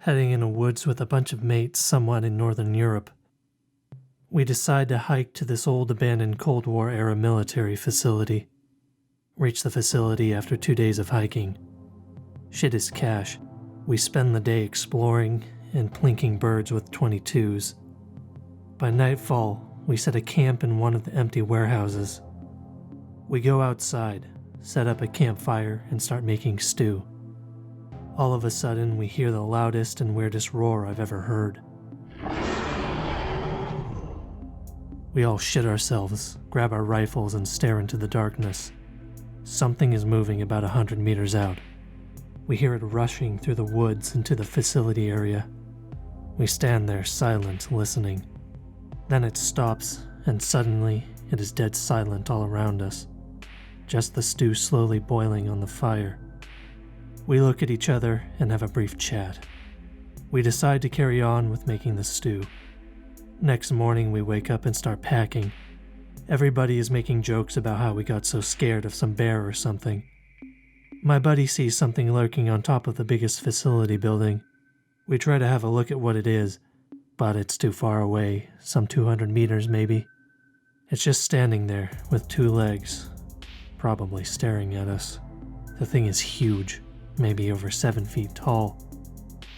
heading in the woods with a bunch of mates somewhat in northern Europe. We decide to hike to this old abandoned Cold War-era military facility. Reach the facility after 2 days of hiking. Shit is cash. We spend the day exploring and plinking birds with 22s. By nightfall, we set a camp in one of the empty warehouses. We go outside, set up a campfire, and start making stew. All of a sudden, we hear the loudest and weirdest roar I've ever heard. We all shit ourselves, grab our rifles, and stare into the darkness. Something is moving about 100 meters out. We hear it rushing through the woods into the facility area. We stand there silent, listening. Then it stops, and suddenly it is dead silent all around us. Just the stew slowly boiling on the fire. We look at each other and have a brief chat. We decide to carry on with making the stew. Next morning we wake up and start packing. Everybody is making jokes about how we got so scared of some bear or something. My buddy sees something lurking on top of the biggest facility building. We try to have a look at what it is, but it's too far away, some 200 meters maybe. It's just standing there with 2 legs, probably staring at us. The thing is huge, maybe over 7 feet tall.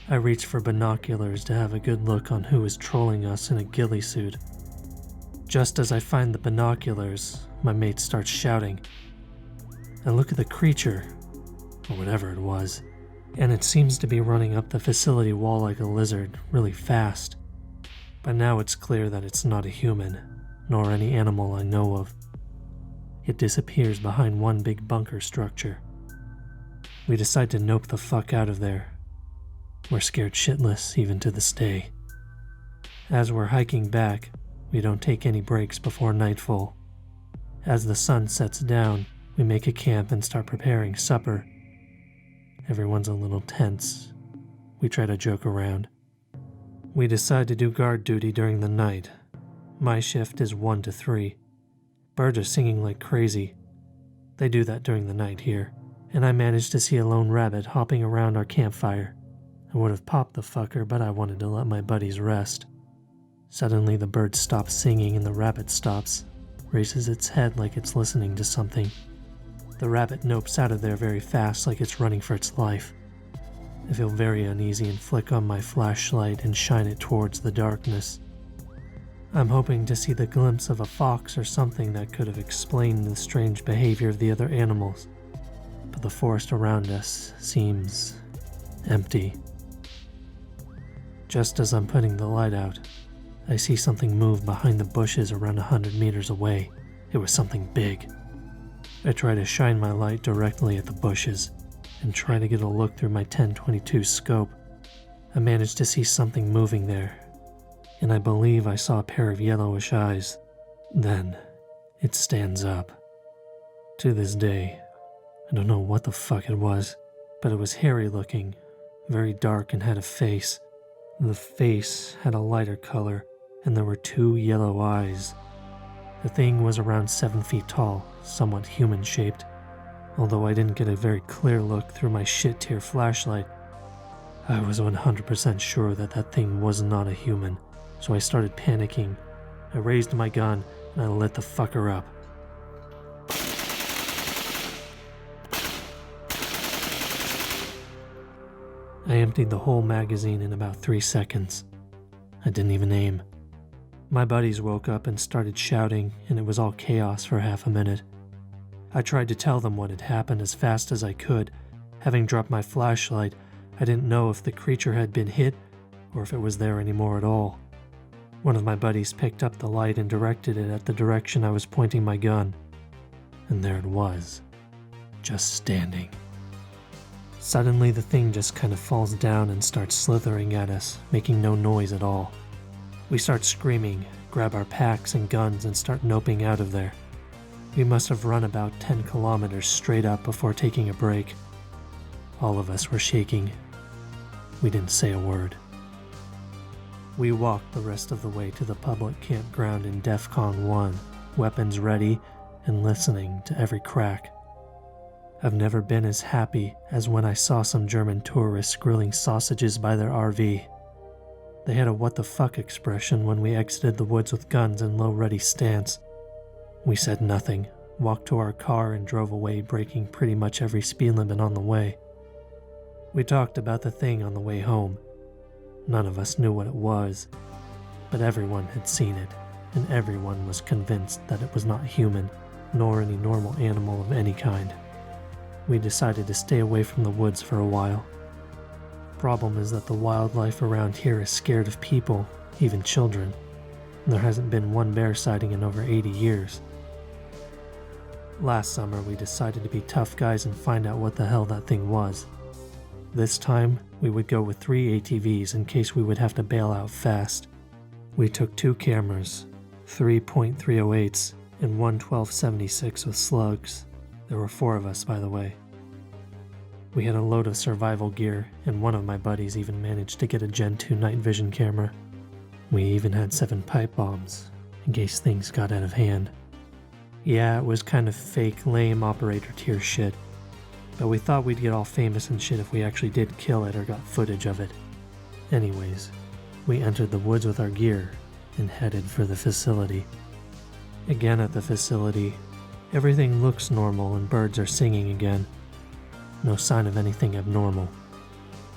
I reach for binoculars to have a good look on who is trolling us in a ghillie suit. Just as I find the binoculars, my mate starts shouting. I look at the creature, or whatever it was, and it seems to be running up the facility wall like a lizard, really fast. But now it's clear that it's not a human, nor any animal I know of. It disappears behind one big bunker structure. We decide to nope the fuck out of there. We're scared shitless even to this day. As we're hiking back, we don't take any breaks before nightfall. As the sun sets down, we make a camp and start preparing supper. Everyone's a little tense. We try to joke around. We decide to do guard duty during the night. My shift is 1 to 3. Birds are singing like crazy. They do that during the night here, and I managed to see a lone rabbit hopping around our campfire. I would have popped the fucker, but I wanted to let my buddies rest. Suddenly the bird stops singing and the rabbit stops, raises its head like it's listening to something. The rabbit nopes out of there very fast like it's running for its life. I feel very uneasy and flick on my flashlight and shine it towards the darkness. I'm hoping to see the glimpse of a fox or something that could have explained the strange behavior of the other animals, but the forest around us seems empty. Just as I'm putting the light out, I see something move behind the bushes around 100 meters away. It was something big. I try to shine my light directly at the bushes and try to get a look through my 10-22 scope. I managed to see something moving there, and I believe I saw a pair of yellowish eyes. Then, it stands up. To this day, I don't know what the fuck it was, but it was hairy looking, very dark, and had a face. The face had a lighter color, and there were 2 yellow eyes. The thing was around 7 feet tall, somewhat human-shaped. Although I didn't get a very clear look through my shit-tier flashlight, I was 100% sure that that thing was not a human, so I started panicking. I raised my gun, and I lit the fucker up. I emptied the whole magazine in about 3 seconds. I didn't even aim. My buddies woke up and started shouting, and it was all chaos for half a minute. I tried to tell them what had happened as fast as I could. Having dropped my flashlight, I didn't know if the creature had been hit or if it was there anymore at all. One of my buddies picked up the light and directed it at the direction I was pointing my gun. And there it was, just standing. Suddenly the thing just kind of falls down and starts slithering at us, making no noise at all. We start screaming, grab our packs and guns, and start noping out of there. We must have run about 10 kilometers straight up before taking a break. All of us were shaking. We didn't say a word. We walked the rest of the way to the public campground in DEFCON 1, weapons ready and listening to every crack. I've never been as happy as when I saw some German tourists grilling sausages by their RV. They had a what the fuck expression when we exited the woods with guns in low ready stance. We said nothing, walked to our car and drove away, breaking pretty much every speed limit on the way. We talked about the thing on the way home. None of us knew what it was, but everyone had seen it, and everyone was convinced that it was not human, nor any normal animal of any kind. We decided to stay away from the woods for a while. Problem is that the wildlife around here is scared of people, even children. And there hasn't been one bear sighting in over 80 years. Last summer we decided to be tough guys and find out what the hell that thing was. This time we would go with 3 ATVs in case we would have to bail out fast. We took 2 cameras, 3 .308s and one 12-76 with slugs. There were 4 of us, by the way. We had a load of survival gear, and one of my buddies even managed to get a Gen 2 night vision camera. We even had 7 pipe bombs, in case things got out of hand. Yeah, it was kind of fake, lame operator tier shit, but we thought we'd get all famous and shit if we actually did kill it or got footage of it. Anyways, we entered the woods with our gear and headed for the facility. Again at the facility, everything looks normal and birds are singing again. No sign of anything abnormal.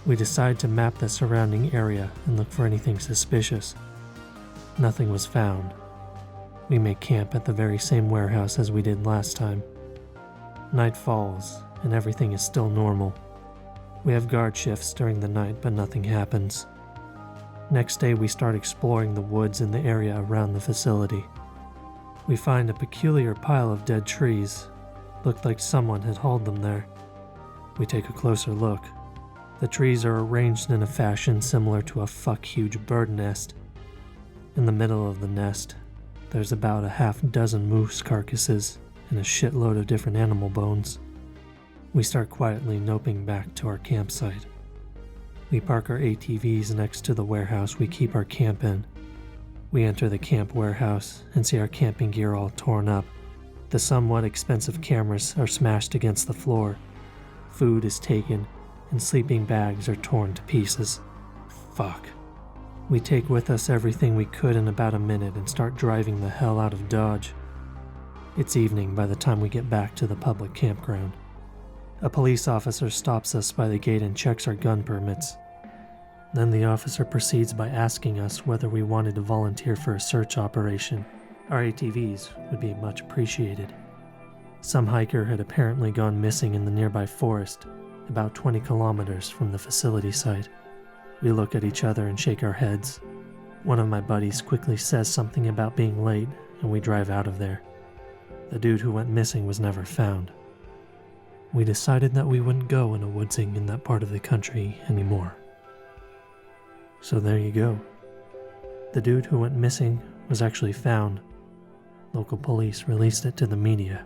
We decide to map the surrounding area and look for anything suspicious. Nothing was found. We make camp at the very same warehouse as we did last time. Night falls and everything is still normal. We have guard shifts during the night, but nothing happens. Next day we start exploring the woods in the area around the facility. We find a peculiar pile of dead trees. Looked like someone had hauled them there. We take a closer look. The trees are arranged in a fashion similar to a huge bird nest. In the middle of the nest, there's about a half-dozen moose carcasses and a shitload of different animal bones. We start quietly noping back to our campsite. We park our ATVs next to the warehouse we keep our camp in. We enter the camp warehouse and see our camping gear all torn up. The somewhat expensive cameras are smashed against the floor. Food is taken, and sleeping bags are torn to pieces. Fuck. We take with us everything we could in about a minute and start driving the hell out of Dodge. It's evening by the time we get back to the public campground. A police officer stops us by the gate and checks our gun permits. Then the officer proceeds by asking us whether we wanted to volunteer for a search operation. Our ATVs would be much appreciated. Some hiker had apparently gone missing in the nearby forest, about 20 kilometers from the facility site. We look at each other and shake our heads. One of my buddies quickly says something about being late, and we drive out of there. The dude who went missing was never found. We decided that we wouldn't go in a woodsing in that part of the country anymore. So there you go. The dude who went missing was actually found. Local police released it to the media.